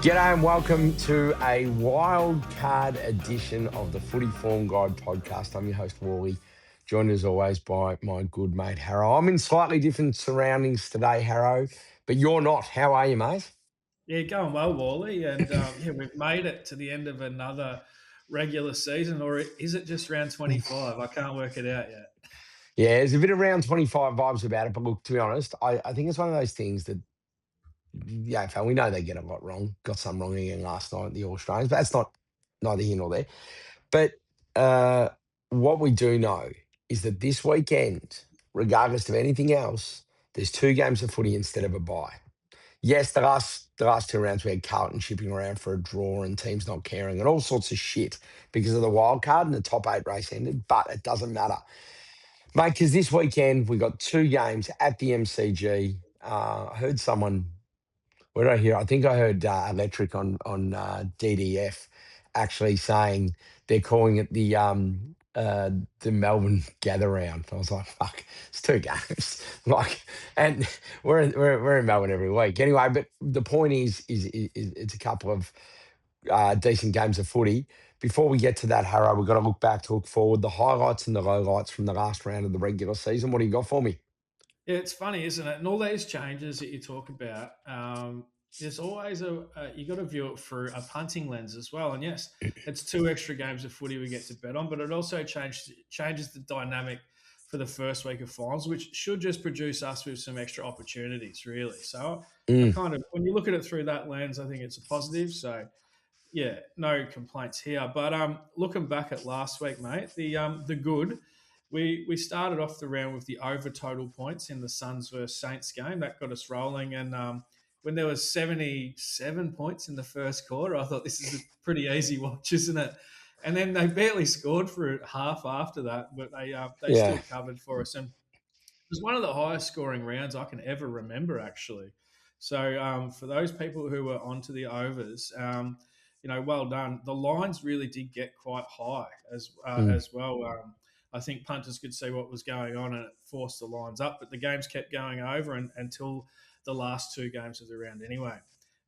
G'day and welcome to a wild card edition of the Footy Form Guide podcast. I'm your host, Walley, joined as always by my good mate, Harro. I'm in slightly different surroundings today, Harro, but you're not. How are you, mate? Yeah, going well, Wally. And we've made it to the end of another regular season, or is it just round 25? I can't work it out yet. Yeah, there's a bit of round 25 vibes about it, but look, to be honest, I think it's one of those things that the AFL, we know they get a lot wrong. Got some wrong again last night, the All Australians, but that's neither here nor there. But what we do know is that this weekend, regardless of anything else, there's 2 games of footy instead of a bye. Yes, the last 2 rounds we had Carlton shipping around for a draw and teams not caring and all sorts of shit because of the wild card and the top 8 race ended, but it doesn't matter. Mate, because this weekend we got 2 games at the MCG. I heard someone, where did I hear? I think I heard Electric on DDF actually saying they're calling it the Melbourne Gather Round. I was like, fuck, it's 2 games. And we're in Melbourne every week anyway. But the point is it's a couple of decent games of footy. Before we get to that, Harrow, we've got to look back to look forward. The highlights and the lowlights from the last round of the regular season. What do you got for me? Yeah, it's funny, isn't it? And all those changes that you talk about, there's always you got to view it through a punting lens as well. And yes, it's 2 extra games of footy we get to bet on, but it also changes the dynamic for the first week of finals, which should just produce us with some extra opportunities, really. So I Mm, kind of, when you look at it through that lens, I think it's a positive. So yeah, no complaints here. But looking back at last week, mate, the good. We started off the round with the over total points in the Suns versus Saints game. That got us rolling. And when there was 77 points in the first quarter, I thought this is a pretty easy watch, isn't it? And then they barely scored for half after that, but they yeah. still covered for us. And it was one of the highest scoring rounds I can ever remember, actually. So for those people who were onto the overs, well done. The lines really did get quite high Mm, as well. I think punters could see what was going on and it forced the lines up, but the games kept going over until the last 2 games of the round anyway.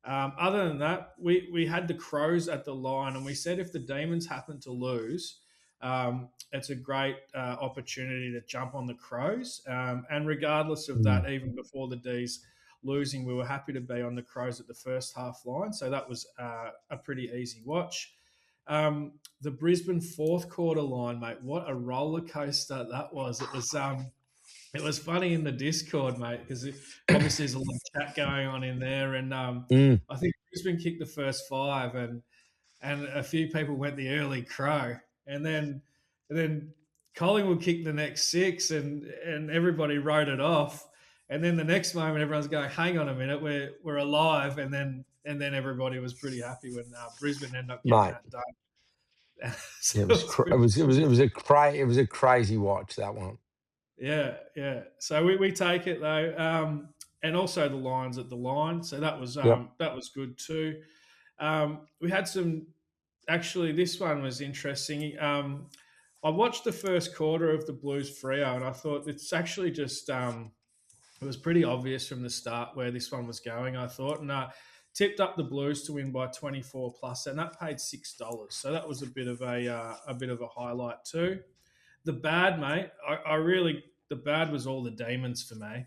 Other than that, we had the Crows at the line, and we said if the Demons happen to lose, it's a great opportunity to jump on the Crows. And regardless of mm. that, even before the D's losing, we were happy to be on the Crows at the first half line. So that was a pretty easy watch. The Brisbane fourth quarter line, mate, what a roller coaster that was. It was funny in the Discord, mate, because obviously there's a lot of chat going on in there. And Mm. I think Brisbane kicked the first 5, and a few people went the early crow, and then Collingwood kicked the next 6, and everybody wrote it off. And then the next moment, everyone's going, "Hang on a minute, we're alive." And then everybody was pretty happy when Brisbane ended up getting Mate, that done. So it it was was cr- pretty it was a crazy watch, that one. Yeah, yeah. So we take it though, and also the lines at the line. So Yep. that was good too. We had some. Actually, this one was interesting. I watched the first quarter of the Blues Freo, and I thought it's actually just it was pretty obvious from the start where this one was going. I thought, and tipped up the Blues to win by 24 plus, and that paid $6. So that was a bit of a highlight too. The bad, mate, I really the bad was all the demons for me.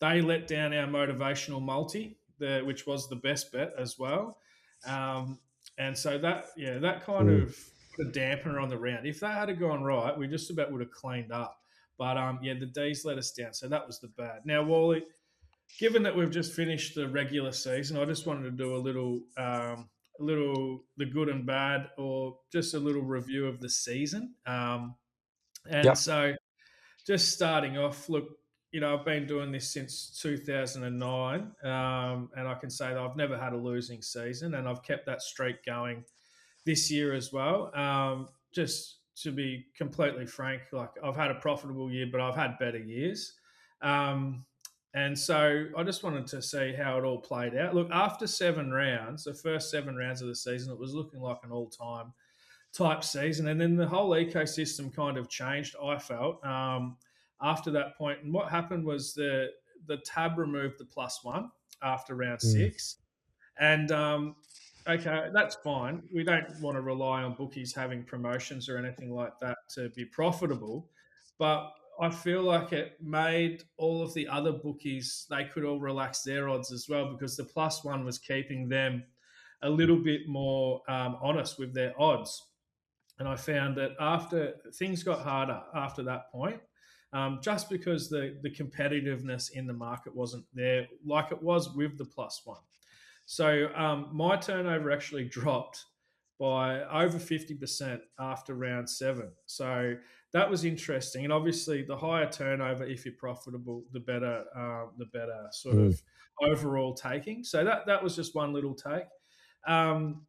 They let down our motivational multi, which was the best bet as well. And so that kind Mm. of put a dampener on the round. If that had gone right, we just about would have cleaned up. But the D's let us down, so that was the bad. Now, Wally, given that we've just finished the regular season, I just wanted to do a little the good and bad, or just a little review of the season. And Yep. so, just starting off, look, I've been doing this since 2009, and I can say that I've never had a losing season, and I've kept that streak going this year as well. Just to be completely frank, like I've had a profitable year, but I've had better years. Um, and so I just wanted to see how it all played out. Look, after 7 rounds, the first 7 rounds of the season, it was looking like an all-time type season. And then the whole ecosystem kind of changed, I felt, after that point. And what happened was the tab removed the +1 after round Mm. 6. And okay, that's fine. We don't want to rely on bookies having promotions or anything like that to be profitable. But I feel like it made all of the other bookies, they could all relax their odds as well because the plus one was keeping them a little bit more honest with their odds. And I found that after things got harder after that point, just because the competitiveness in the market wasn't there like it was with the plus one. So my turnover actually dropped by over 50% after round seven. So that was interesting. And obviously, the higher turnover, if you're profitable, the better sort Mm. of overall taking. So that was just one little take. Um,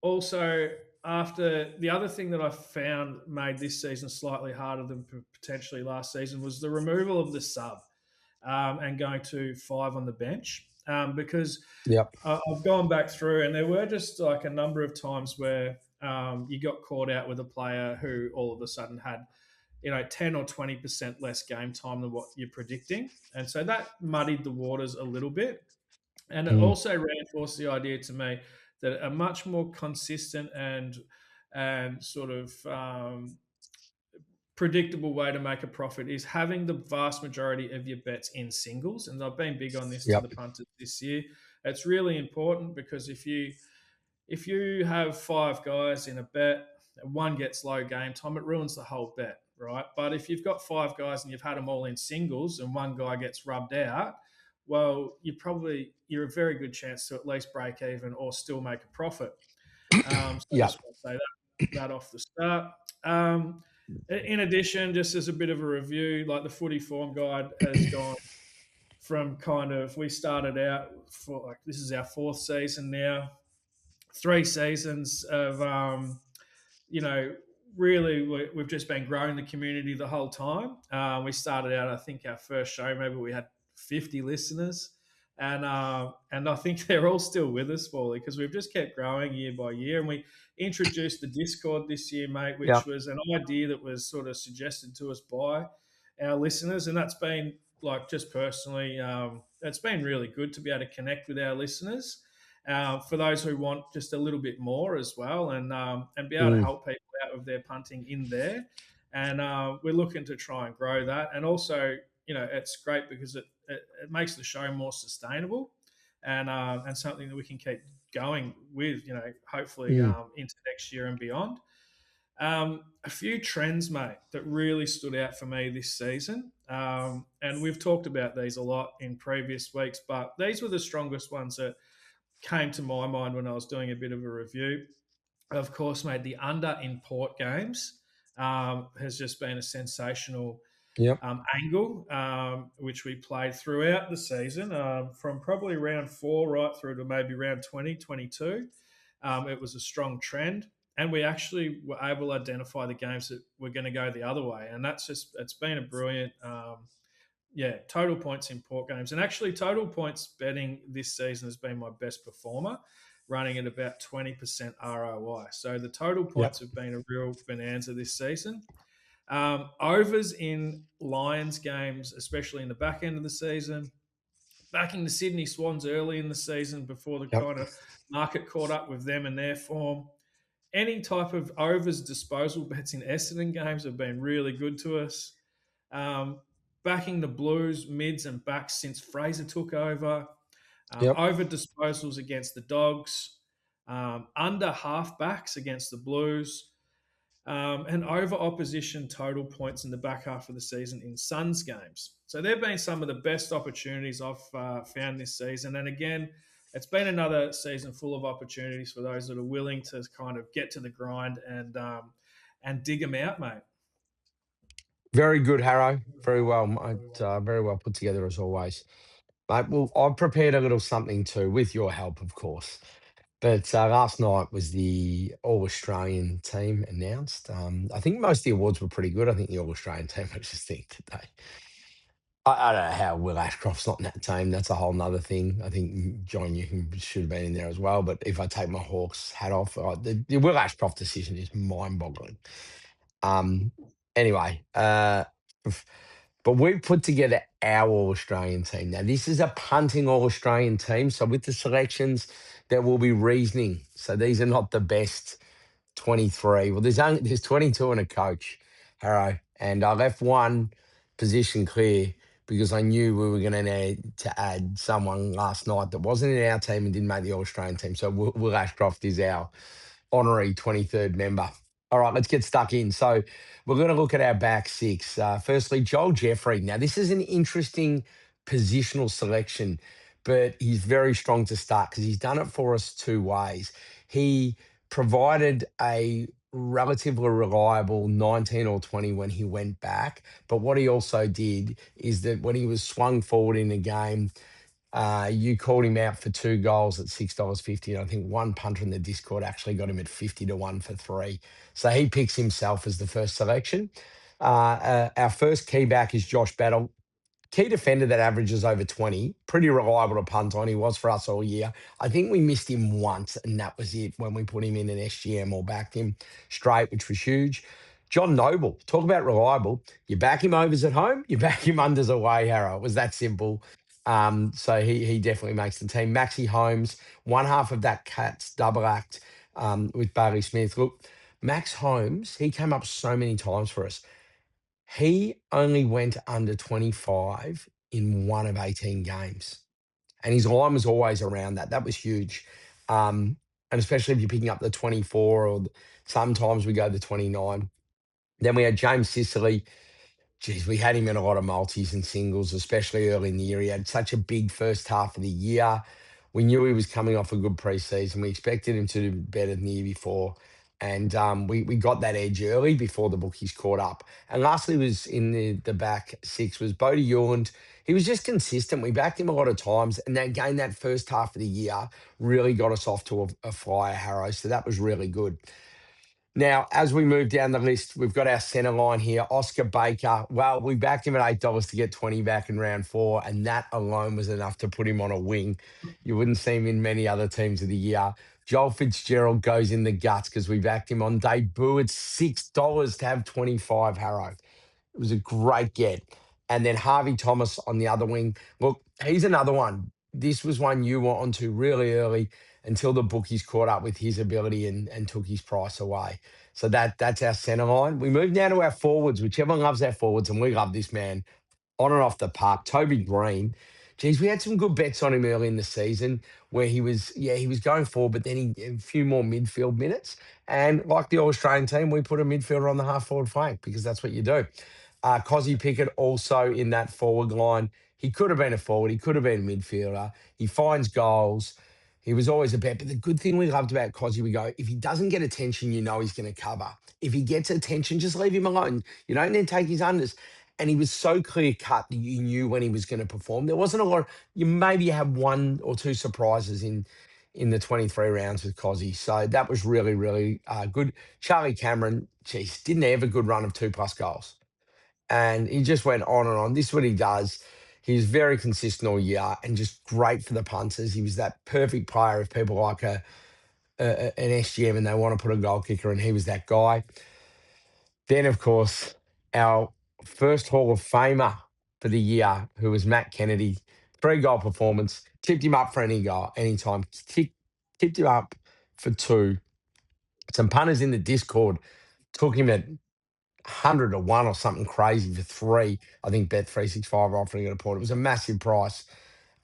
Also, after the other thing that I found made this season slightly harder than potentially last season was the removal of the sub and going to five on the bench because Yep. I've gone back through and there were just like a number of times where you got caught out with a player who all of a sudden had 10 or 20% less game time than what you're predicting, and so that muddied the waters a little bit. And it Mm. also reinforced the idea to me that a much more consistent and sort of predictable way to make a profit is having the vast majority of your bets in singles. And I've been big on this to the Yep. punters this year. It's really important because if you have five guys in a bet and one gets low game time, it ruins the whole bet, right? But if you've got five guys and you've had them all in singles and one guy gets rubbed out, well, you're a very good chance to at least break even or still make a profit. So I Yep. just want to say that off the start. In addition, just as a bit of a review, like the Footy Form guide has gone from kind of we started out for like this is our fourth season now, 3 seasons of you know really we've just been growing the community the whole time. We started out, I think our first show maybe we had 50 listeners, and I think they're all still with us, Wally, because we've just kept growing year by year. And we introduced the Discord this year, mate, which Yep. was an idea that was sort of suggested to us by our listeners, and that's been like just personally, it's been really good to be able to connect with our listeners. For those who want just a little bit more as well, and be able to Mm. help people out with their punting in there, and we're looking to try and grow that, and also it's great because it makes the show more sustainable, and something that we can keep going with, hopefully Mm. into next year and beyond. A few trends, mate, that really stood out for me this season. And we've talked about these a lot in previous weeks, but these were the strongest ones that came to my mind when I was doing a bit of a review. Of course, mate, the under in port games has just been a sensational Yep. angle, which we played throughout the season, from probably round four right through to maybe round 2022. It was a strong trend. And we actually were able to identify the games that were going to go the other way. And it's been a brilliant, total points in port games. And actually, total points betting this season has been my best performer, running at about 20% ROI. So the total Yep. points have been a real bonanza this season. Overs in Lions games, especially in the back end of the season, backing the Sydney Swans early in the season before the Yep. kind of market caught up with them and their form. Any type of overs disposal bets in Essendon games have been really good to us. Um, Backing the Blues mids and backs since Fraser took over. Yep. Over disposals against the Dogs. Under halfbacks against the Blues. And over opposition total points in the back half of the season in Suns games. So they've been some of the best opportunities I've found this season. And again, it's been another season full of opportunities for those that are willing to kind of get to the grind and dig them out, mate. Very good, Harrow. Very well, mate. Very well put together as always, mate. Well, I've prepared a little something too, with your help, of course. But last night was the All Australian team announced. I think most of the awards were pretty good. I think the All Australian team was just think today. I don't know how Will Ashcroft's not in that team. That's a whole nother thing. I think John Newcombe should have been in there as well. But if I take my Hawks hat off, the Will Ashcroft decision is mind boggling. Um, anyway, But we've put together our All-Australian team. Now, this is a punting All-Australian team. So with the selections, there will be reasoning. So these are not the best 23. Well, there's 22 and a coach, Harro. And I left one position clear because I knew we were going to need to add someone last night that wasn't in our team and didn't make the All-Australian team. So Will Ashcroft is our honorary 23rd member. All right, let's get stuck in. So we're going to look at our back six. Firstly, Joel Jeffrey. Now, this is an interesting positional selection, but he's very strong to start because he's done it for us two ways. He provided a relatively reliable 19 or 20 when he went back. But what he also did is that when he was swung forward in a game, you called him out for 2 goals at $6.50. And I think one punter in the Discord actually got him at 50 to 1 for 3. So he picks himself as the first selection. Our first key back is Josh Battle. Key defender that averages over 20, pretty reliable to punt on. He was for us all year. I think we missed him once, and that was it when we put him in an SGM or backed him straight, which was huge. John Noble, talk about reliable. You back him overs at home, you back him unders away, Harrow. It was that simple. So he definitely makes the team. Maxie Holmes, one half of that Cats double act with Bailey Smith. Look, Max Holmes, he came up so many times for us. He only went under 25 in one of 18 games. And his line was always around that. That was huge. And especially if you're picking up the 24 or sometimes we go the 29. Then we had James Sicily. Geez, we had him in a lot of multis and singles, especially early in the year. He had such a big first half of the year. We knew he was coming off a good preseason. We expected him to do better than the year before. And we got that edge early before the bookies caught up. And lastly was in the back six was Bodie Yuland. He was just consistent. We backed him a lot of times. And again, that first half of the year really got us off to a flyer, Harrow. So that was really good. Now, as we move down the list, we've got our centre line here, Oscar Baker. Well, we backed him at $8 to get 20 back in round 4, and that alone was enough to put him on a wing. You wouldn't see him in many other teams of the year. Joel Fitzgerald goes in the guts because we backed him on debut at $6 to have 25, Harrow. It was a great get. And then Harvey Thomas on the other wing. Look, he's another one. This was one you were onto really early until the bookies caught up with his ability and took his price away. So that's our centre line. We move now to our forwards, which everyone loves our forwards, and we love this man on and off the park. Toby Green. Geez, we had some good bets on him early in the season where he was going forward, but then a few more midfield minutes. And like the All-Australian team, we put a midfielder on the half-forward flank because that's what you do. Cozzy Pickett also in that forward line. He could have been a forward. He could have been a midfielder. He finds goals. He was always a bet. But the good thing we loved about Cozzy, we go, if he doesn't get attention, you know he's going to cover. If he gets attention, just leave him alone. You don't need to take his unders. And he was so clear cut that you knew when he was going to perform. There wasn't a lot. You maybe had 1 or 2 surprises in the 23 rounds with Cozzy. So that was really, really good. Charlie Cameron, geez, didn't have a good run of 2+ goals. And he just went on and on. This is what he does. He's very consistent all year and just great for the punters. He was that perfect player if people like an SGM and they want to put a goal kicker, and he was that guy. Then, of course, our first Hall of Famer for the year, who was Matt Kennedy, 3-goal performance, tipped him up for any goal, anytime, tipped him up for 2. Some punters in the Discord took him at 100 to 1 or something crazy for 3. I think Bet365 offering it a point. It was a massive price.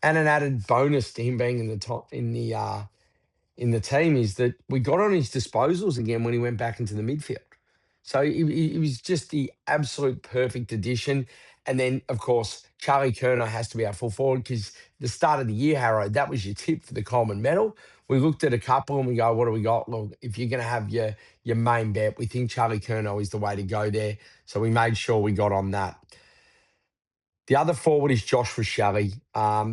And an added bonus to him being in the top in the team is that we got on his disposals again when he went back into the midfield. So he was just the absolute perfect addition. And then, of course, Charlie Kerner has to be our full forward because the start of the year, Harrow, that was your tip for the Coleman medal. We looked at a couple and we go, what do we got? Look, if you're going to have your main bet, we think Charlie Kerner is the way to go there. So we made sure we got on that. The other forward is Josh Rochelle.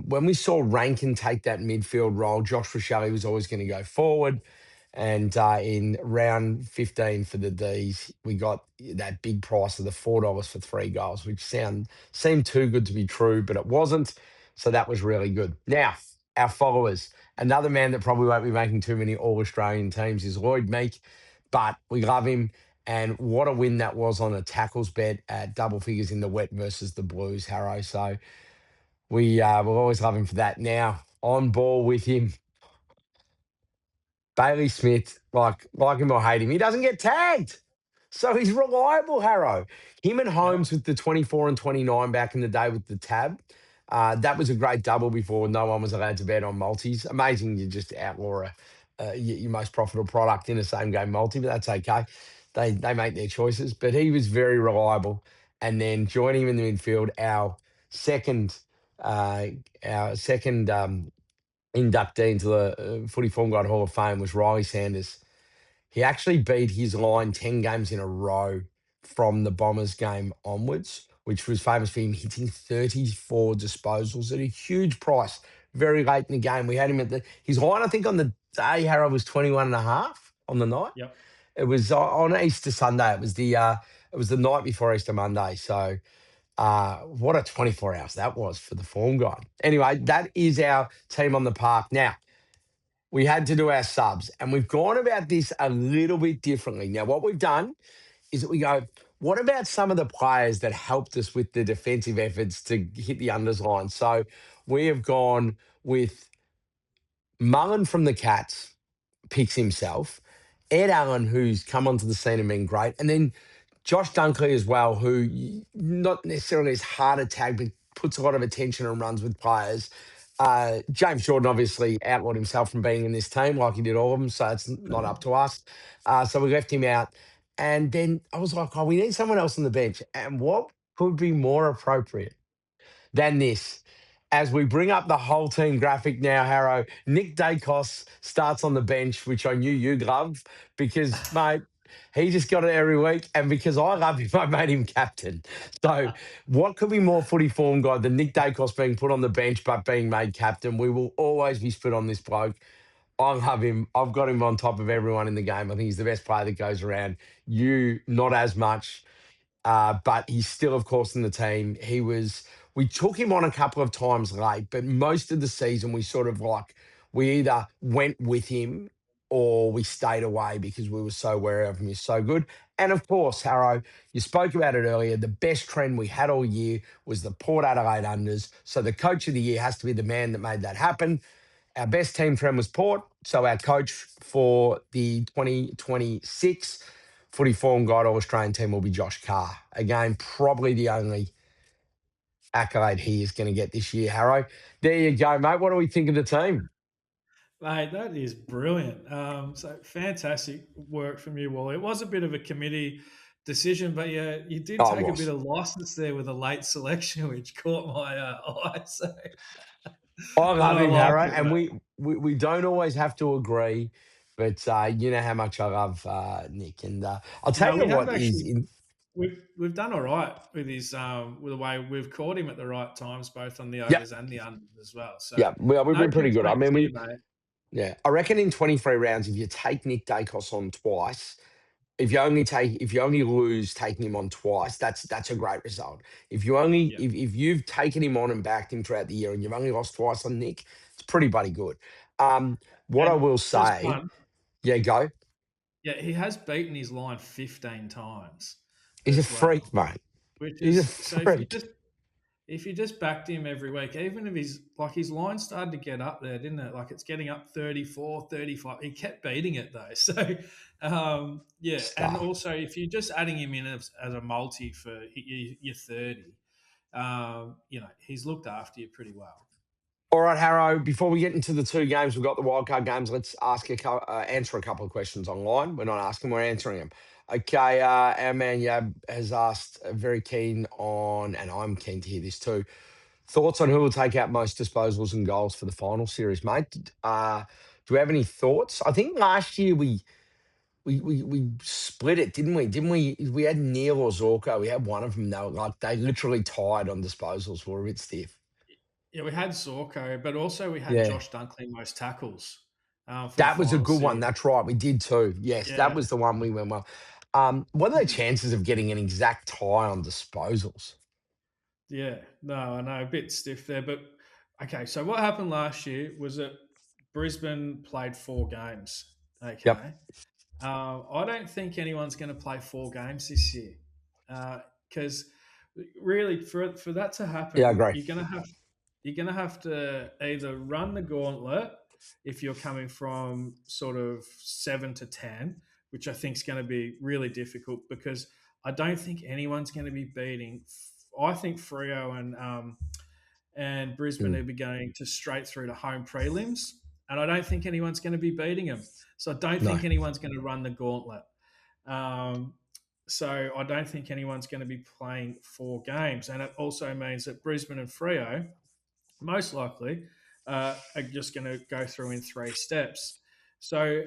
When we saw Rankin take that midfield role, Josh Rochelle was always going to go forward. And in round 15 for the Ds, we got that big price of the $4 for 3 goals, which seemed too good to be true, but it wasn't. So that was really good. Now, our followers. Another man that probably won't be making too many All-Australian teams is Lloyd Meek, but we love him. And what a win that was on a tackles bet at double figures in the wet versus the Blues, Harrow. So we'll always love him for that. Now, on ball with him, Bailey Smith, like him or hate him, he doesn't get tagged. So he's reliable, Harrow. Him and Holmes Yep. with the 24 and 29 back in the day with the tab. That was a great double before no one was allowed to bet on multis. Amazing you just outlaw your most profitable product in a same game multi, but that's okay. They make their choices. But he was very reliable. And then joining him in the midfield, second uh, our second inductee into the Footy Form Guide Hall of Fame was Riley Sanders. He actually beat his line 10 games in a row from the Bombers game onwards, which was famous for him hitting 34 disposals at a huge price very late in the game. We had him at his line, I think on the day, Harrow, was 21 and a half on the night. Yep. It was on Easter Sunday. It was the night before Easter Monday. So what a 24 hours that was for the form guide. Anyway, that is our team on the park. Now, we had to do our subs, and we've gone about this a little bit differently. Now, what we've done is that we go, what about some of the players that helped us with the defensive efforts to hit the unders line? So we have gone with Mullen from the Cats, picks himself, Ed Allen, who's come onto the scene and been great, and then Josh Dunkley as well, who not necessarily is hard to tag, but puts a lot of attention and runs with players. James Jordan obviously outlawed himself from being in this team like he did all of them, so it's not up to us. So we left him out. And then I was like, oh, we need someone else on the bench. And what could be more appropriate than this? As we bring up the whole team graphic now, Harrow, Nick Dacos starts on the bench, which I knew you'd love because, mate, he just got it every week. And because I love him, I made him captain. So, what could be more footy form guy than Nick Dacos being put on the bench but being made captain? We will always be split on this bloke. I love him. I've got him on top of everyone in the game. I think he's the best player that goes around. You, not as much. But he's still, of course, in the team. We took him on a couple of times late, but most of the season we sort of we either went with him or we stayed away because we were so wary of him. He's so good. And of course, Harrow, you spoke about it earlier. The best trend we had all year was the Port Adelaide unders. So the coach of the year has to be the man that made that happen. Our best team trend was Port. So our coach for the 2026 Footy Form Guide All Australian team will be Josh Carr. Again, probably the only accolade he is going to get this year, Harrow. There you go, mate. What do we think of the team? Mate, that is brilliant. So fantastic work from you, Wally. It was a bit of a committee decision, but yeah, you did Oh, it take a bit was. of license there with a late selection, which caught my eye. So, I but love I him, like Harrow, it, and mate. we don't always have to agree, but you know how much I love Nick. And I'll tell No, you we have what is actually in. we've done all right with his with the way we've caught him at the right times, both on the Yep, overs and the unders as well. So yep. We've no been pretty good. I complaints mean, here, mate. yeah, I reckon in 23 rounds, if you take Nick Dacos on twice, if you only lose taking him on twice, that's a great result. Yeah, If you've taken him on and backed him throughout the year and you've only lost twice on Nick, it's pretty bloody good. What I and will just say, one. yeah, go. Yeah, he has beaten his line 15 times He's a as freak, well, mate. which He's a is so freak. if you just backed him every week, even if his line started to get up there, didn't it? Like it's getting up 34, 35. He kept beating it though. So yeah, and Star. also if you're just adding him in as a multi for your 30, he's looked after you pretty well. All right, Harrow. Before we get into the two games, we've got the wildcard games. Let's answer a couple of questions online. We're not asking, we're answering them. Okay, our man Yab has asked, very keen on, and I'm keen to hear this too. Thoughts on who will take out most disposals and goals for the final series, mate? Do we have any thoughts? I think last year we split it, didn't we? Didn't we? We had Neil or Zorko. We had one of them. They literally tied on disposals. We were a bit stiff. Yeah, we had Zorko, but also we had Yeah. Josh Dunkley most tackles for the That was a final good one. series. That's right. We did too. Yes, that Yeah. was the one we went well. What are the chances of getting an exact tie on disposals? Yeah, no, I know, a bit stiff there. But okay, so what happened last year was that Brisbane played 4 games. Yep. Okay. I don't think anyone's going to play 4 games this year, because really, for that to Yeah, I happen, agree. you're going to have to either run the gauntlet if you're coming from sort of 7 to 10, which I think is going to be really difficult because I don't think anyone's going to be beating. I think Freo and Brisbane Mm, will be going to straight through to home prelims, and I don't think anyone's going to be beating them. So I don't no. think anyone's going to run the gauntlet. Um, so I don't think anyone's going to be playing 4 games, and it also means that Brisbane and Freo most likely are just going to go through in 3 steps. So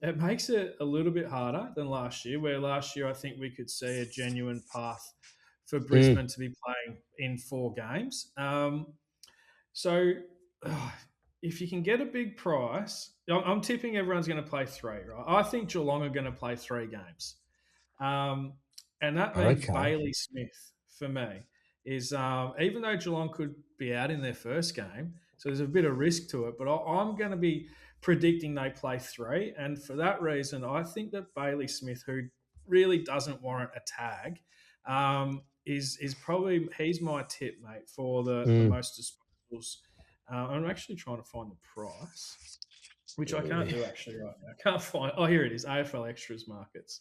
it makes it a little bit harder than last year, where last year I think we could see a genuine path for Mm, Brisbane to be playing in 4 games. So if you can get a big price, I'm tipping everyone's going to play 3, right? I think Geelong are going to play 3 games. Um, and that means okay. Bailey Smith for me is even though Geelong could be out in their first game, so there's a bit of risk to it, but I'm going to be predicting they play 3. And for that reason, I think that Bailey Smith, who really doesn't warrant a tag, is probably he's my tip, mate, for the Mm, most disposals. I'm actually trying to find the price, which I can't do actually right now. I can't find. Oh, here it is. AFL Extras Markets.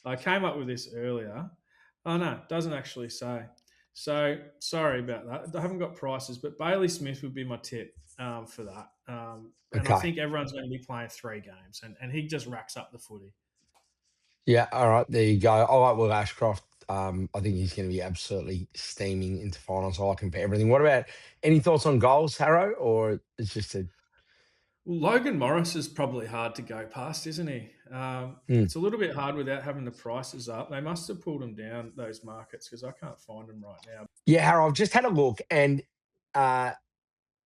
I came up with this earlier. Oh no, it doesn't actually say. So sorry about that. I haven't got prices, but Bailey Smith would be my tip for that. And I okay. think everyone's going to be playing 3 games, and he just racks up the footy. Yeah, all right, there you go. I like Will Ashcroft. I think he's going to be absolutely steaming into finals. I like him for everything. What about any thoughts on goals, Harrow, or it's just a Well, Logan Morris is probably hard to go past, isn't he? mm. It's a little bit hard without having the prices up. They must have pulled them down, those markets, because I can't find them right now. Yeah, Harrow, I've just had a look and uh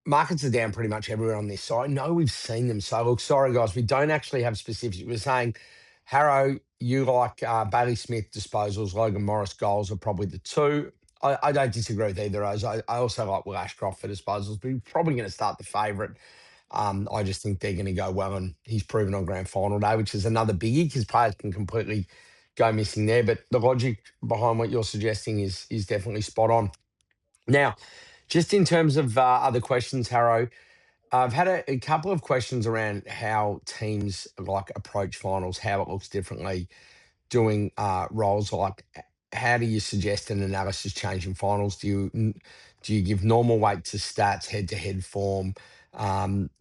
markets are down pretty much everywhere on this site. No, we've seen them. So look, sorry guys, we don't actually have specifics. We're saying, Harrow, you like Bailey Smith disposals, Logan Morris goals are probably the two. I don't disagree with either of those. I also like Will Ashcroft for disposals, but he's probably going to start the favourite. I just think they're going to go well, and he's proven on grand final day, which is another biggie because players can completely go missing there. But the logic behind what you're suggesting is definitely spot on. Now, just in terms of other questions, Harrow, I've had a couple of questions around how teams like approach finals, how it looks differently, doing roles like how do you suggest an analysis change in finals? Do you give normal weight to stats, head to head form?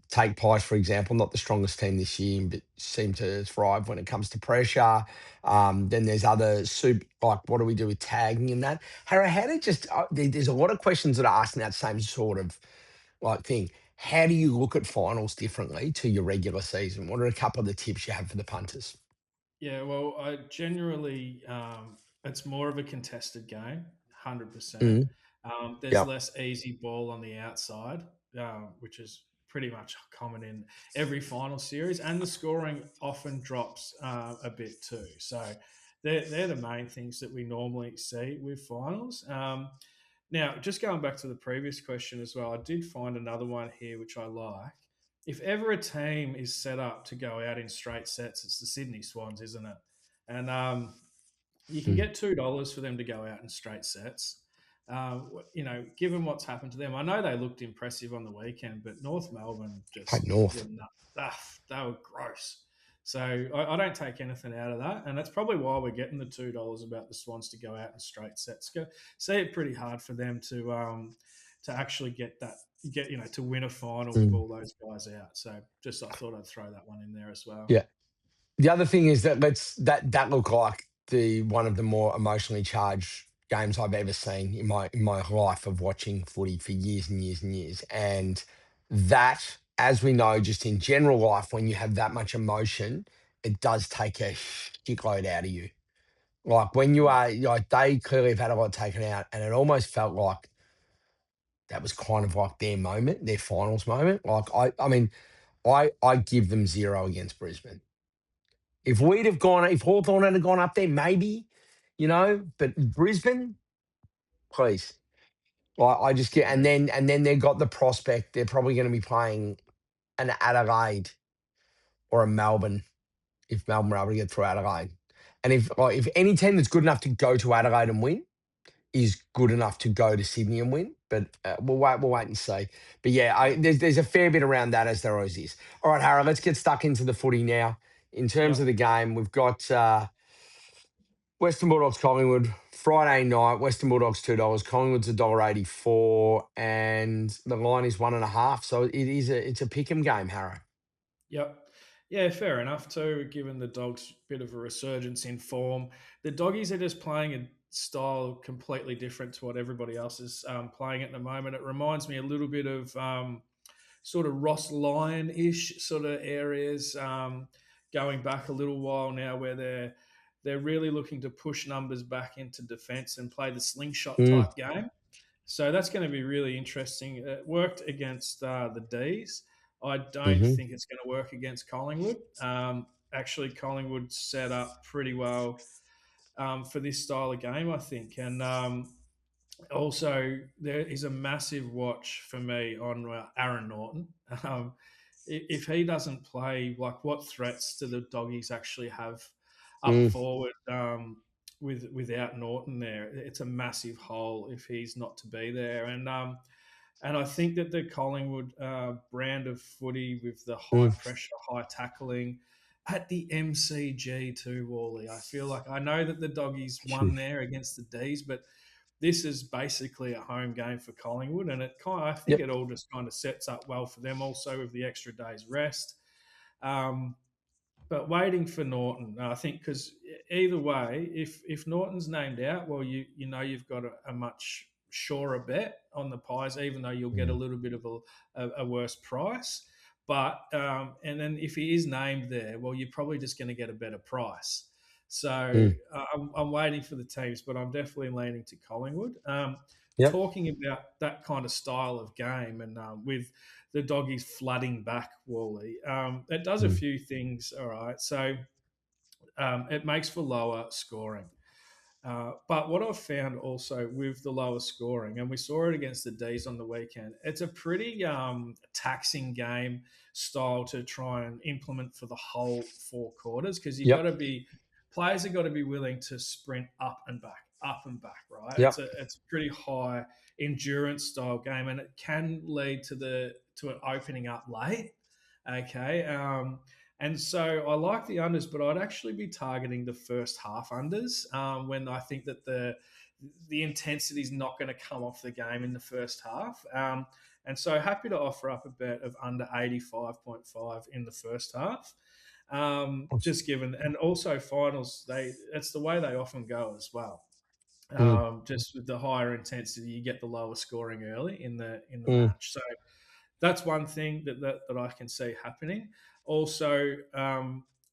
Take Pies, for example, not the strongest team this year, but seem to thrive when it comes to pressure. Then there's other soup like what do we do with tagging and that? Harry, how do you just there's a lot of questions that are asking that same sort of like thing. How do you look at finals differently to your regular season? What are a couple of the tips you have for the punters? Yeah, well, I generally, it's more of a contested game, 100%. Mm, There's yeah. less easy ball on the outside, which is pretty much common in every final series, and the scoring often drops a bit too. So they're the main things that we normally see with finals. Now, just going back to the previous question as well, I did find another one here which I like. If ever a team is set up to go out in straight sets, it's the Sydney Swans, isn't it? And you can Mm. get $2 for them to go out in straight sets. Given what's happened to them, I know they looked impressive on the weekend, but North Melbourne Played just North. were not. They were gross. So I don't take anything out of that, and that's probably why we're getting the $2 about the Swans to go out in straight sets. See it pretty hard for them to actually to win a final with Mm. all those guys out. So just I thought I'd throw that one in there as well. Yeah. The other thing is that that looked like the one of the more emotionally charged games I've ever seen in my life of watching footy for years and years and years. And that, as we know, just in general life, when you have that much emotion, it does take a shitload out of you. Like when you are like they clearly have had a lot taken out, and it almost felt like that was kind of like their moment, their finals moment. Like I mean, I give them zero against Brisbane. If Hawthorn had gone up there, maybe, but Brisbane, please. Like I just get, Yeah. and then they've got the prospect. They're probably going to be playing an Adelaide or a Melbourne if Melbourne were able to get through Adelaide. And if any team that's good enough to go to Adelaide and win is good enough to go to Sydney and win. But we'll wait and see. But yeah, there's a fair bit around that, as there always is. All right, Harry, let's get stuck into the footy now. In terms of Yep. the game, we've got Western Bulldogs Collingwood Friday night. Western Bulldogs $2, Collingwood's $1.84, and the line is 1.5. So it's a pick'em game, Harry. Yep. Yeah, fair enough too, given the Dogs' bit of a resurgence in form. The Doggies are just playing a style completely different to what everybody else is playing at the moment. It reminds me a little bit of sort of Ross Lyon-ish sort of areas, going back a little while now, where they're really looking to push numbers back into defence and play the slingshot Mm, type game. So that's going to be really interesting. It worked against the D's. I don't hmm think it's going to work against Collingwood. Actually, Collingwood set up pretty well for this style of game, I think. And also, there is a massive watch for me on Aaron Norton. Um, if he doesn't play, like, what threats do the Doggies actually have up mm, forward without Norton there? It's a massive hole if he's not to be there. And I think that the Collingwood brand of footy with the high mm. pressure, high tackling at the MCG too, Wally. I feel like I know that the Doggies won there against the D's, but this is basically a home game for Collingwood, and I think Yep. it all just kind of sets up well for them. Also with the extra day's rest. Um, but waiting for Norton, I think, because either way, if Norton's named out, well, you know you've got a much surer bet on the Pies, even though you'll get a Mm, little bit of a worse price. But and then if he is named there, well, you're probably just going to get a better price. So mm. I'm waiting for the teams, but I'm definitely leaning to Collingwood. Yep. Talking about that kind of style of game, and with the Doggies flooding back, Wally. It does a Mm, few things, all right. So it makes for lower scoring. But what I've found also with the lower scoring, and we saw it against the D's on the weekend, it's a pretty taxing game style to try and implement for the whole 4 quarters, because you've got yep. to be players have got to be willing to sprint up and back, right? It's Yep. a pretty high endurance style game, and it can lead to it opening up late. Okay. And so I like the unders, but I'd actually be targeting the first half unders when I think that the intensity is not going to come off the game in the first half. And so happy to offer up a bet of under 85.5 in the first half. Just given, and also finals, it's the way they often go as well. Mm, Just with the higher intensity, you get the lower scoring early in the mm. match. So that's one thing that I can see happening. Also,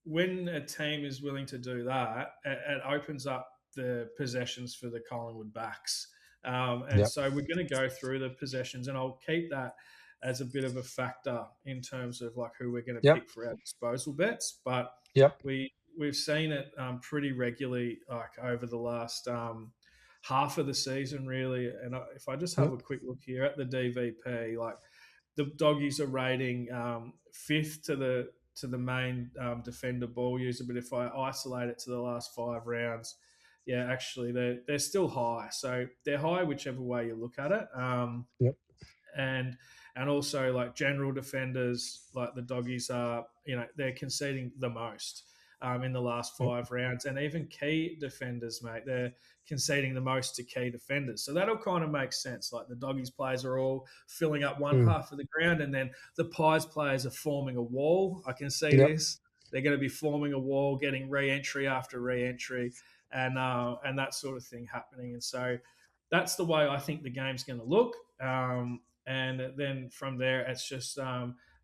when a team is willing to do that, it opens up the possessions for the Collingwood backs. And Yep. so we're going to go through the possessions, and I'll keep that as a bit of a factor in terms of like who we're going to Yep. pick for our disposal bets. But Yep. we've seen it pretty regularly, like over the last half of the season, really. And if I just have a Yep. quick look here at the DVP, like the Doggies are rating fifth to the main defender ball user, but if I isolate it to the last 5 rounds, yeah, actually they're still high. So they're high whichever way you look at it. Yep. And also like general defenders, like the Doggies are, they're conceding the most in the last Yep. 5 rounds, and even key defenders, mate, they're conceding the most to key defenders. So that'll kind of make sense. Like the Doggies players are all filling up one Mm. half of the ground, and then the Pies players are forming a wall. I can see Yep. this. They're going to be forming a wall, getting re-entry after re-entry, and that sort of thing happening. And so that's the way I think the game's going to look. And then from there, it's just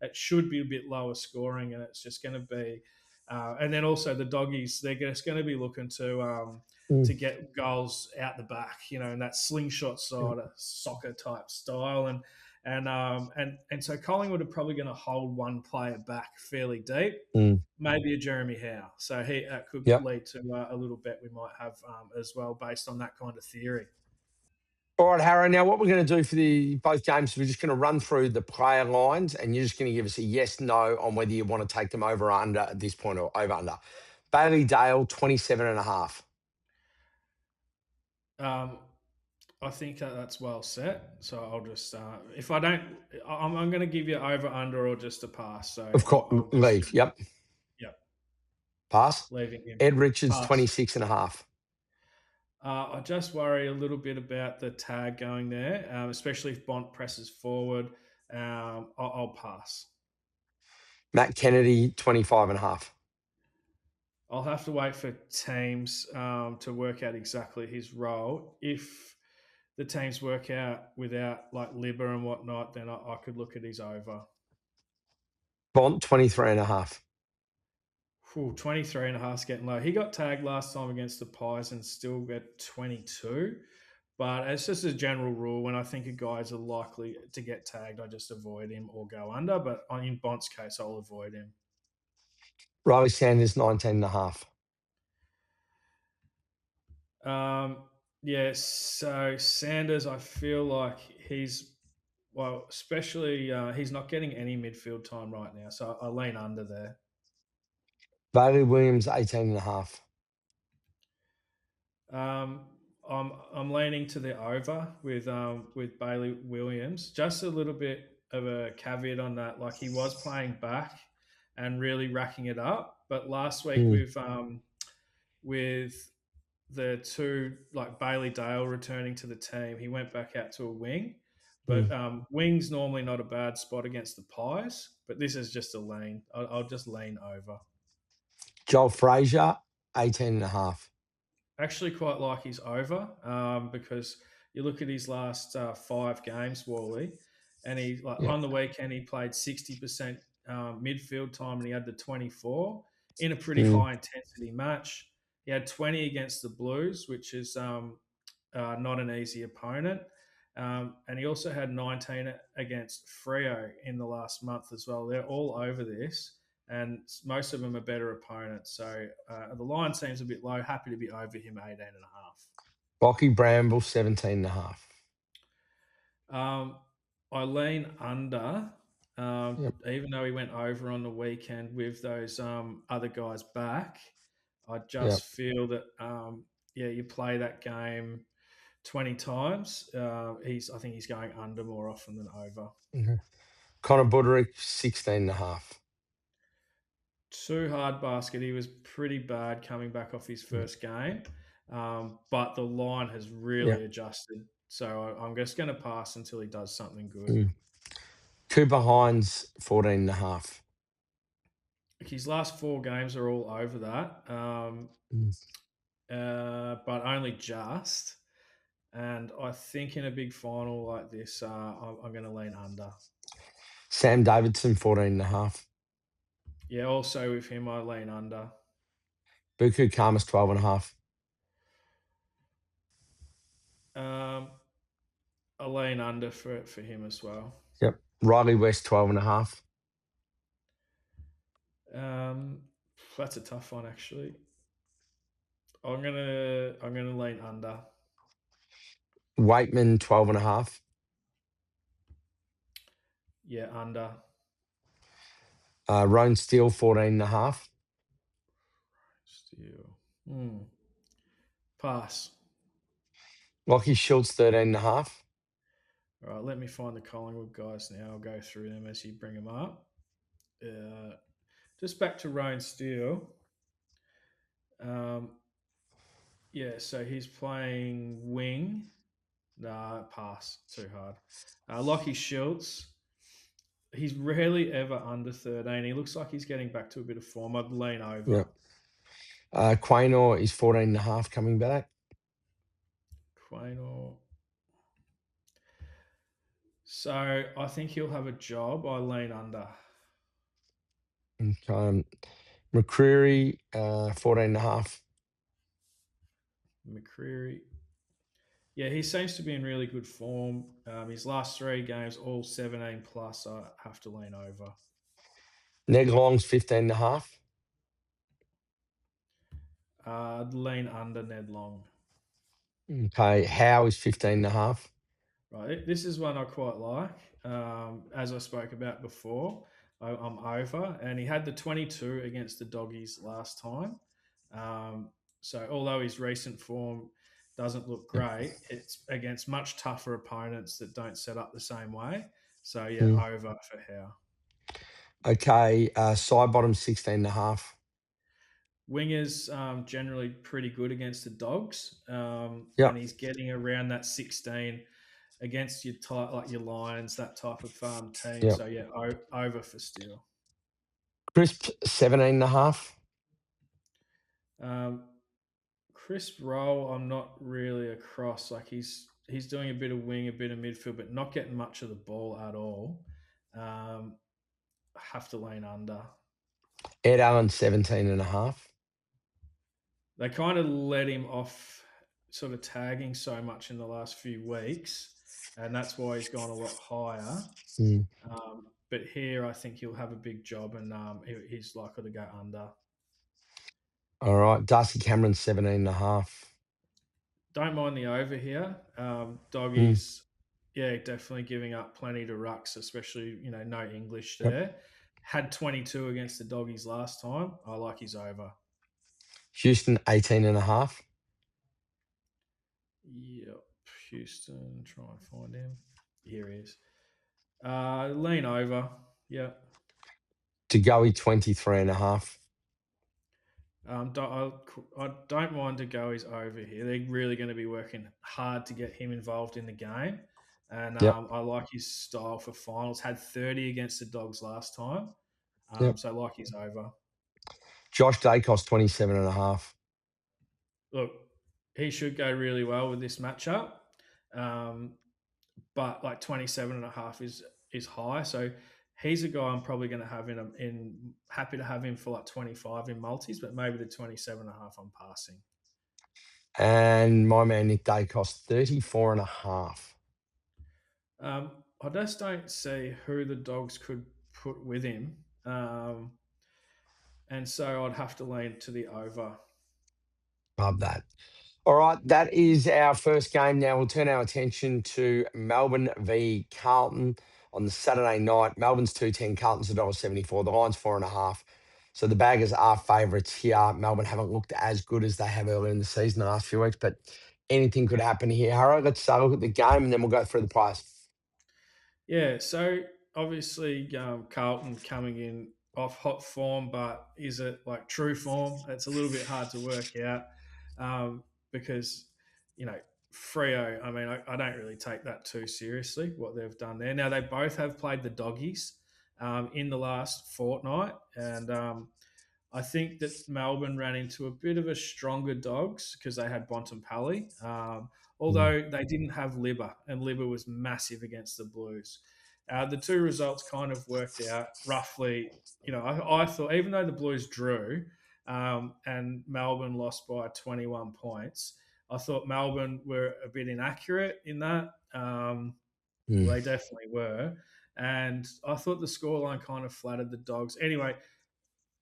it should be a bit lower scoring, and it's just going to be. And then also the Doggies, they're just going to be looking Mm. to get goals out the back, in that slingshot Yep. side of soccer type style, and so Collingwood are probably going to hold one player back fairly deep, Mm. maybe a Jeremy Howe. So he could Yep. lead to a little bet we might have as well based on that kind of theory. All right, Harro. Now, what we're going to do for the both games, we're just going to run through the player lines, and you're just going to give us a yes, no on whether you want to take them over or under at this point or over under. Bailey Dale, 27.5. I think that's well set. So I'll just if I don't, I'm going to give you over under or just a pass. So Of course, I'll just leave. Yep. yeah, Pass. leaving him Ed Richards, pass. 26.5. I just worry a little bit about the tag going there, especially if Bont presses forward. I'll pass. Matt Kennedy, 25.5. I'll have to wait for teams to work out exactly his role. If the teams work out without like Libba and whatnot, then I could look at his over. Bont, 23.5. 23 and a half is getting low. He got tagged last time against the Pies and still got 22. But it's just a general rule. When I think a guys are likely to get tagged, I just avoid him or go under. But in Bont's case, I'll avoid him. Riley Sanders, 19.5. Yeah, so Sanders, I feel like especially he's not getting any midfield time right now. So I lean under there. Bailey Williams, 18.5. I'm leaning to the over with Bailey Williams. Just a little bit of a caveat on that. Like he was playing back and really racking it up, but last week with the two like Bailey Dale returning to the team, he went back out to a wing. But wing's normally not a bad spot against the Pies, but this is just a lean. I'll just lean over. Joel Frazier, 18.5. Actually quite like he's over because you look at his last 5 games, Wally, and he Yep. on the weekend he played 60% midfield time and he had the 24 in a pretty high intensity match. He had 20 against the Blues, which is not an easy opponent. And he also had 19 against Freo in the last month as well. They're all over this, and most of them are better opponents. So the line seems a bit low. Happy to be over him, 18.5. Lockie Bramble, 17.5. I lean under, Yep. even though he went over on the weekend with those other guys back. I Yep. just feel that, you play that game 20 times. I think he's going under more often than over. Okay. Connor Budrick, 16.5. Too hard basket. He was pretty bad coming back off his first game, but the line has really Yep. adjusted. So I'm just going to pass until he does something good. Cooper Hines, 14.5. His last 4 games are all over that, but only just. And I think in a big final like this, I'm going to lean under. Sam Davidson, 14.5. Yeah, also with him, I lean under. Buku Karmas, 12.5. I lean under for him as well. Yep. Riley West, 12.5. That's a tough one, actually. I'm gonna lean under. Waitman, 12.5. Yeah, under. Roan Steele, 14.5. Still. Pass. Lockie Schultz, 13.5. All right, let me find the Collingwood guys now. I'll go through them as you bring them up. Just back to Roan Steele. So he's playing wing. Nah, pass. Too hard. Lockie Schultz. He's rarely ever under 13. He looks like he's getting back to a bit of form. I'd lean over. Yep. Quaynor is 14.5 coming back. Quaynor. So I think he'll have a job. I lean under. McCreary, 14.5. McCreary. Yeah, he seems to be in really good form. His last 3 games, all 17 plus. I have to lean over. Ned Long's 15.5. I'd lean under Ned Long. Okay. How is 15.5? Right, this is one I quite like. As I spoke about before, I'm over, and he had the 22 against the Doggies last time. Um, so although his recent form doesn't look Yep. great, it's against much tougher opponents that don't set up the same way. So yeah, Mm. over for Howe. Okay. Side bottom 16.5. Wingers generally pretty good against the Dogs, and Yep. he's getting around that 16 against your type like your Lions, that type of team. Yep. So yeah, over for Steele. Crisp 17.5. Um, Chris Roll, I'm not really across. Like he's doing a bit of wing, a bit of midfield, but not getting much of the ball at all. Have to lean under. Ed Allen 17.5. They kind of let him off, sort of tagging so much in the last few weeks, and that's why he's gone a lot higher. Mm. But here, I think he'll have a big job, and he's likely to go under. All right. Darcy Cameron 17.5. Don't mind the over here. Mm. Doggies, yeah, definitely giving up plenty to rucks, especially no English Yep. there. Had 22 against the Doggies last time. I like his over. Houston 18.5. Yep, Houston. Try and find him. Here he is. Lean over. Yeah. To Goey 23.5. I don't mind De Goey's over here. They're really going to be working hard to get him involved in the game. And Yep. I like his style for finals. Had 30 against the Dogs last time. Yep. So I like his over. Josh Dacos 27.5. Look, he should go really well with this matchup. Um, but like 27.5 is high. So he's a guy I'm probably going to have in happy to have him for like 25 in multis, but maybe the 27.5 I'm passing. And my man Nick Dacos 34.5. I just don't see who the Dogs could put with him. And so I'd have to lean to the over. Love that. All right, that is our first game. Now we'll turn our attention to Melbourne v Carlton on the Saturday night. Melbourne's 210, Carlton's $1.74. The line's 4.5. So the Baggers are favourites here. Melbourne haven't looked as good as they have earlier in the season the last few weeks, but anything could happen here. Harro, let's look at the game and then we'll go through the price. Yeah, so obviously Carlton coming in off hot form, but is it like true form? It's a little bit hard to work out because, you know, Freo, I mean, I don't really take that too seriously, what they've done there. Now, they both have played the Doggies in the last fortnight, and I think that Melbourne ran into a bit of a stronger Dogs because they had Bontempelli, Mm. although they didn't have Libba, and Libba was massive against the Blues. The two results kind of worked out roughly. I thought even though the Blues drew and Melbourne lost by 21 points, I thought Melbourne were a bit inaccurate in that. Mm. They definitely were. And I thought the scoreline kind of flattered the Dogs. Anyway,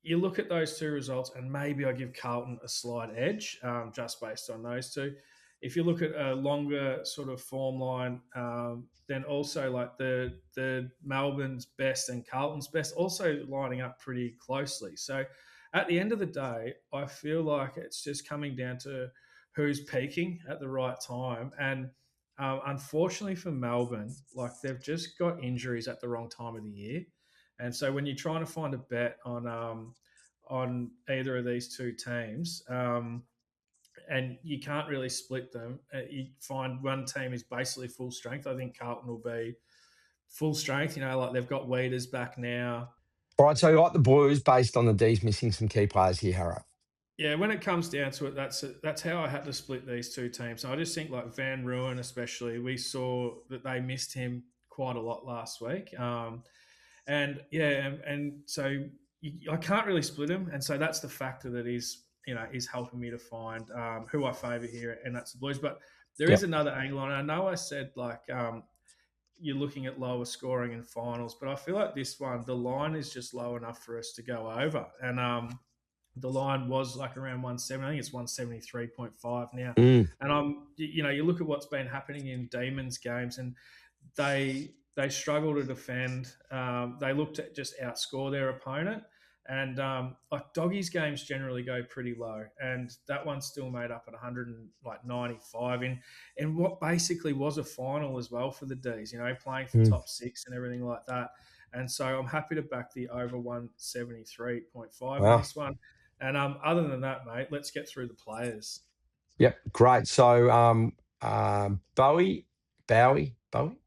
you look at those two results, and maybe I give Carlton a slight edge just based on those two. If you look at a longer sort of form line, then also like the Melbourne's best and Carlton's best also lining up pretty closely. So at the end of the day, I feel like it's just coming down to who's peaking at the right time. And unfortunately for Melbourne, like they've just got injuries at the wrong time of the year. And so when you're trying to find a bet on either of these two teams, and you can't really split them, you find one team is basically full strength. I think Carlton will be full strength. Like they've got Weeders back now. All right, so you like the Blues based on the D's missing some key players here, Harro. Yeah, when it comes down to it, that's how I had to split these two teams. And I just think like Van Ruin, especially, we saw that they missed him quite a lot last week. And yeah, and so I can't really split them, and so that's the factor that is helping me to find who I favour here, and that's the Blues. But there is Yep. another angle, and I know I said like you're looking at lower scoring in finals, but I feel like this one the line is just low enough for us to go over, and the line was like around 170. I think it's 173.5 now. Mm. And you look at what's been happening in Demons games, and they struggle to defend. They look to just outscore their opponent, and like doggies games generally go pretty low, and that one's still made up at 195 in what basically was a final as well for the D's. Playing for Mm. top six and everything like that. And so I'm happy to back the over 173.5 in Wow. this one. And other than that, mate, let's get through the players. Yep. Great. So Bowie.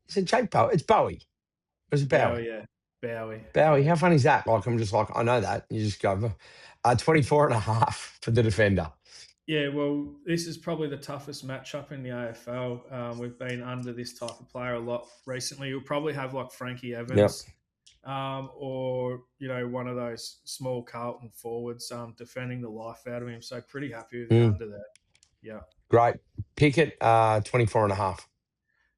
Is it Jake Bowie? It's Bowie. Or is it Bowie? Bowie, yeah. Bowie. Bowie. Yeah. How funny is that? Like, I'm just like, I know that. You just go 24 and a half for the defender. Yeah, well, this is probably the toughest matchup in the AFL. We've been under this type of player a lot recently. You'll probably have like Frankie Yep. Evans, or one of those small Carlton forwards defending the life out of him. So pretty happy with the Mm. under there. Yeah. Great. Pickett, 24 and a half.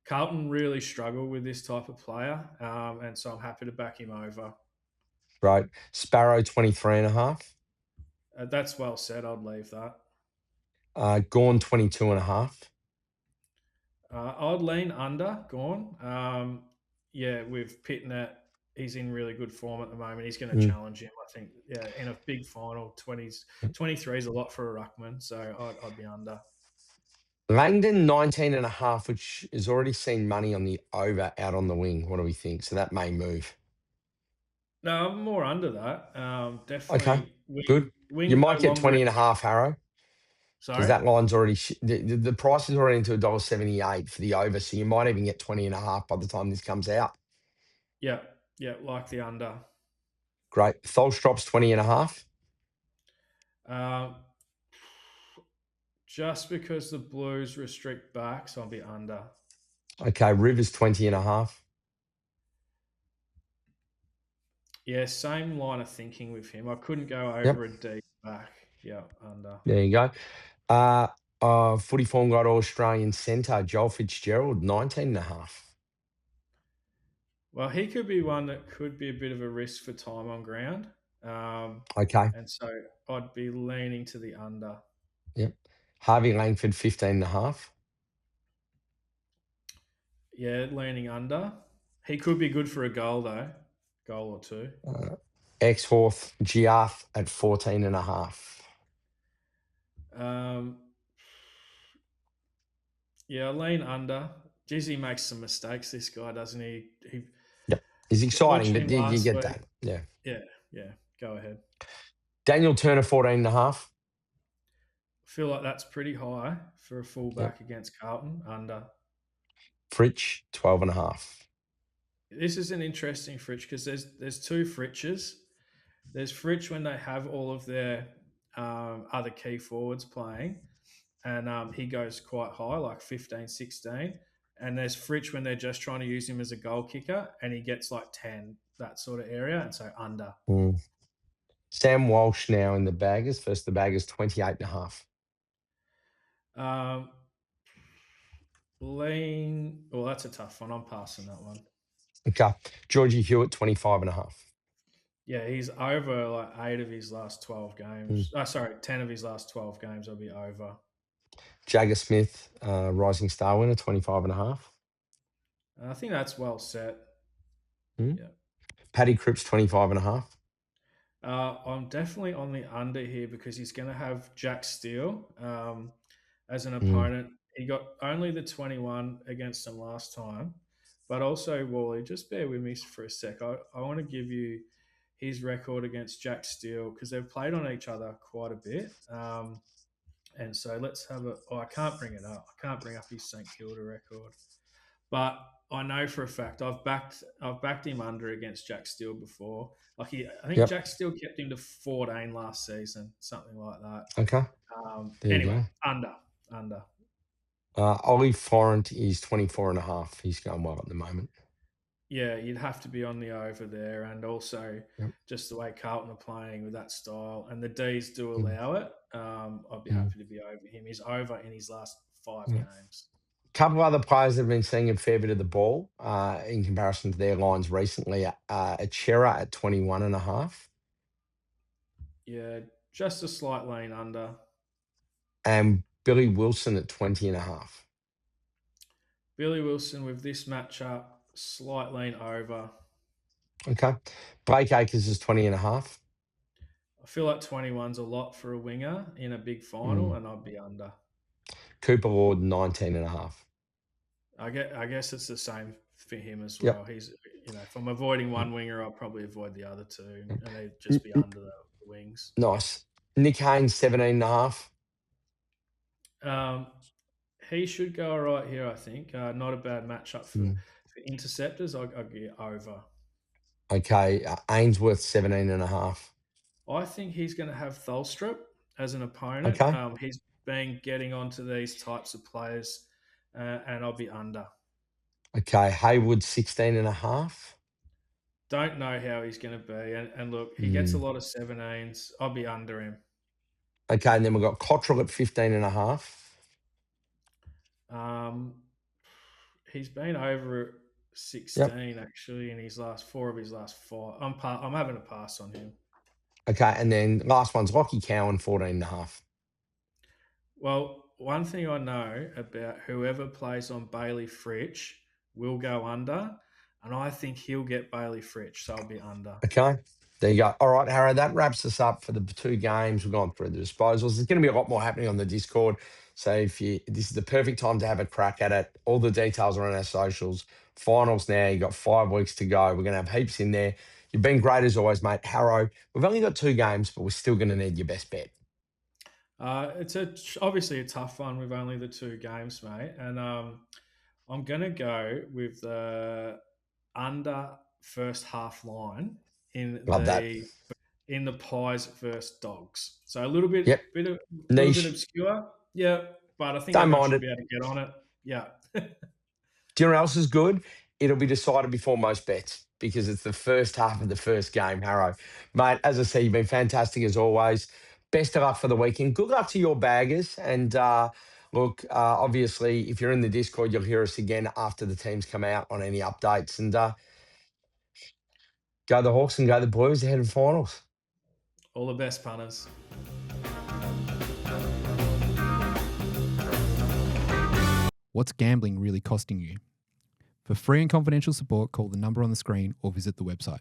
Carlton really struggle with this type of player, and so I'm happy to back him over. Right. Sparrow, 23 and a half. That's well said. I'd leave that. Gorn, 22 and a half. I'd lean under Gorn. Yeah, with Pitnet, he's in really good form at the moment. He's going to challenge him, I think. Yeah, in a big final, 23 is a lot for a ruckman, so I'd be under. Langdon, 19 and a half, which has already seen money on the over out on the wing. What do we think? So that may move. No, I'm more under that. Okay, Definitely. good. Wing You no might get longer 20 and a half, Harro, because Sorry? that line's already, the price is already into $1.78 for the over. So you might even get 20 and a half by the time this comes out. Yeah, like the under. Great. Tholstrop's 20 and a half. Just because the Blues restrict backs, I'll be under. Okay, Rivers, 20 and a half. Yeah, same line of thinking with him. I couldn't go Yep. over a deep back. Yeah, under. There you go. Footy Form got All Australian centre, Joel Fitzgerald, 19 and a half. Well, he could be one that could be a bit of a risk for time on ground. Okay. And so I'd be leaning to the under. Yep. Harvey Langford, 15 and a half. Yeah, leaning under. He could be good for a goal, though. Goal or two. Exforth, Giath at 14 and a half. Yeah, lean under. Jizzy makes some mistakes, this guy, doesn't he? Yep. He's exciting, Watching but him you last get week. that. Yeah. Yeah. Go ahead. Daniel Turner, 14 and a half. I feel like that's pretty high for a fullback against Carlton, under. Fritsch, 12 and a half. This is an interesting Fritsch because there's two Fritches. There's Fritsch when they have all of their other key forwards playing, and he goes quite high, like 15, 16. And there's Fritsch when they're just trying to use him as a goal kicker, and he gets like 10, that sort of area, and so under. Sam Walsh now in the baggers. First, the baggers, 28 and a half. Well, that's a tough one. I'm passing that one. Okay. Georgie Hewitt, 25 and a half. Yeah, he's over like 8 of his last 12 games. 10 of his last 12 games I'll be over. Jagger Smith, Rising Star winner, 25 and a half. I think that's well set. Yeah. Paddy Cripps, 25 and a half. I'm definitely on the under here because he's going to have Jack Steele as an opponent. He got only the 21 against him last time, but also, Wally, just bear with me for a sec. I want to give you his record against Jack Steele because they've played on each other quite a bit. And so let's have I can't bring it up. I can't bring up his St Kilda record. But I know for a fact I've backed him under against Jack Steele before. I think Jack Steele kept him to 14 last season, something like that. Okay. Anyway, under. Ollie Forrant is 24 and a half. He's going well at the moment. Yeah, you'd have to be on the over there, and also just the way Carlton are playing with that style, and the D's do allow it. I'd be happy to be over him. He's over in his last 5 games. A couple of other players have been seeing a fair bit of the ball in comparison to their lines recently. Achera at 21 and a half. Yeah, just a slight lane under. And Billy Wilson at 20 and a half. Billy Wilson with this matchup, slight lean over. Okay. Blake Acres is 20.5. I feel like 21's a lot for a winger in a big final, and I'd be under. Cooper Ward, 19.5. I guess it's the same for him as Yep. well. He's, if I'm avoiding one winger, I'll probably avoid the other two, Yep. and they'd just be under the wings. Nice. Nick Haynes, 17.5. He should go all right here, I think. Not a bad matchup for interceptors. I'll get over. Okay. Ainsworth, 17.5. I think he's going to have Tholstrup as an opponent. Okay. He's been getting onto these types of players, and I'll be under. Okay. Haywood, 16.5. Don't know how he's going to be. And look, he gets a lot of 17s. I'll be under him. Okay. And then we've got Cottrell at 15.5. He's been over 16 actually in his last 4 of his last 5. I'm having a pass on him. Okay. And then last one's Lockie Cowan, 14.5. Well, one thing I know about whoever plays on Bailey Fritsch will go under, and I think he'll get Bailey Fritsch, so I'll be under. Okay. There you go. All right, Harro, that wraps us up for the 2 games. We've gone through the disposals. There's going to be a lot more happening on the Discord. So this is the perfect time to have a crack at it. All the details are on our socials. Finals now. You've got 5 weeks to go. We're going to have heaps in there. You've been great as always, mate. Harro, we've only got 2 games, but we're still going to need your best bet. It's obviously a tough one with only the 2 games, mate. And I'm going to go with the under first half line in the Pies versus Dogs. So a little bit, little bit obscure. Yeah, but I think everyone should be able to get on it. Yeah. Do you know what else is good? It'll be decided before most bets because it's the first half of the first game, Harro. Mate, as I say, you've been fantastic as always. Best of luck for the weekend. Good luck to your baggers. And look, obviously, if you're in the Discord, you'll hear us again after the teams come out on any updates. And go the Hawks and go the Blues ahead of finals. All the best, punters. What's gambling really costing you? For free and confidential support, call the number on the screen or visit the website.